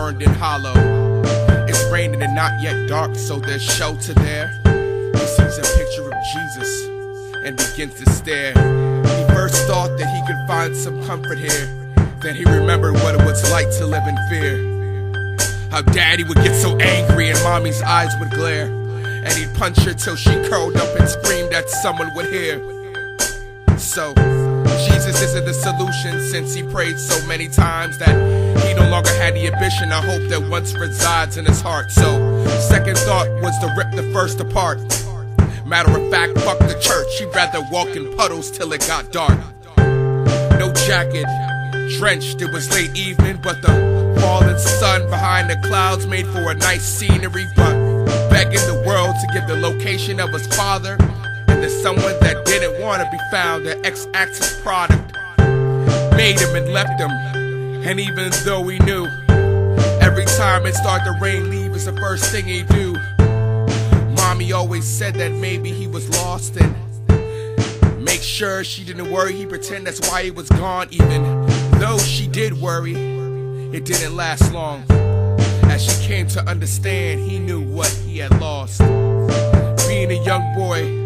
burned and hollow. It's raining and not yet dark, so there's shelter there. He sees a picture of Jesus and begins to stare. He first thought that he could find some comfort here. Then he remembered what it was like to live in fear. How daddy would get so angry and mommy's eyes would glare, and he'd punch her till she curled up and screamed that someone would hear. So, Jesus isn't the solution, since he prayed so many times that he no longer had the ambition or hope that once resides in his heart. So, second thought was to rip the first apart. Matter of fact, fuck the church, he'd rather walk in puddles till it got dark. No jacket, drenched, it was late evening, but the falling sun behind the clouds made for a nice scenery. But begging the world to give the location of his father, and to someone that didn't want to be found, the X-axis product made him and left him. And even though he knew every time it started to rain, leave is the first thing he'd do. Mommy always said that maybe he was lost, and make sure she didn't worry, he'd pretend that's why he was gone. Even though she did worry, it didn't last long. As she came to understand, he knew what he had lost. Being a young boy,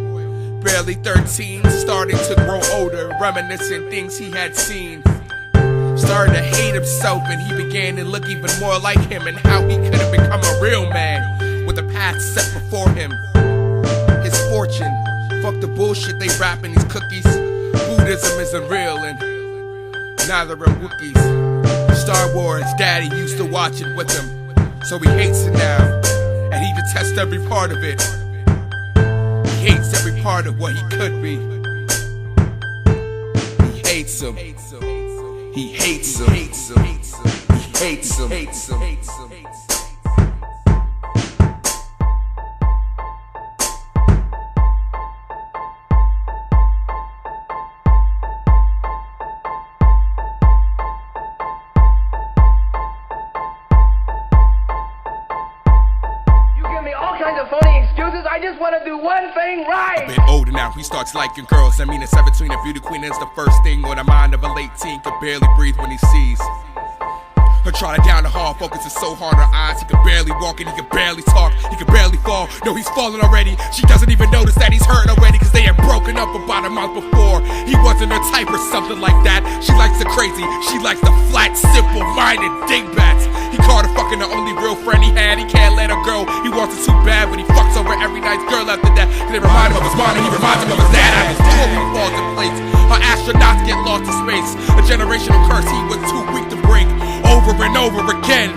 barely 13, starting to grow older, reminiscing things he had seen. Started to hate himself, and he began to look even more like him, and how he could have become a real man with a path set before him. His fortune, fuck the bullshit they rap in these cookies. Buddhism isn't real, and neither are Wookiees. Star Wars, daddy used to watch it with him, so he hates it now, and he detests every part of it. He hates every part of what he could be. He hates him. He hates him. He hates him. He hates him. He hates him. Funny excuses, I just want to do one thing right. A bit older now, he starts liking girls. I mean, it's 17, a beauty queen is the first thing on the mind of a late teen. Could barely breathe when he sees her trotting down the hall, focuses so hard on her eyes. He could barely walk and he could barely talk. He could barely fall. No, he's falling already. She doesn't even notice that he's hurt already, cause they had broken up about a month before. He wasn't her type or something like that. She likes the crazy, she likes the flat, simple-minded dingbats. He called her fucking the only real friend he had. He can't let her go, he wants it too bad, but he fucks over every nice girl after that. Cause they remind him of his mom and he reminds him of his dad. As his jewelry falls in place, our astronauts get lost in space. A generational curse he was too weak to break. Over and over again,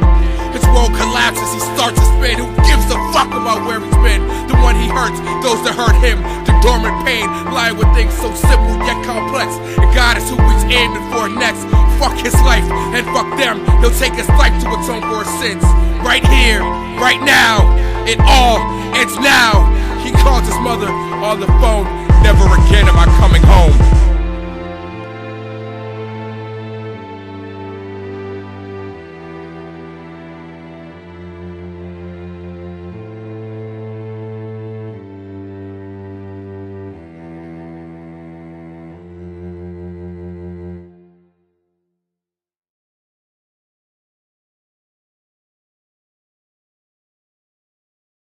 his world collapses, he starts to spin. Who gives a fuck about where he's been? The one he hurts, those that hurt him. The dormant pain, lying with things so simple yet complex. And God is who he's aiming for next. Fuck his life and fuck them. He'll take his life to atone for his sins. Right here, right now, it all ends now. He calls his mother on the phone. Never again am I coming home.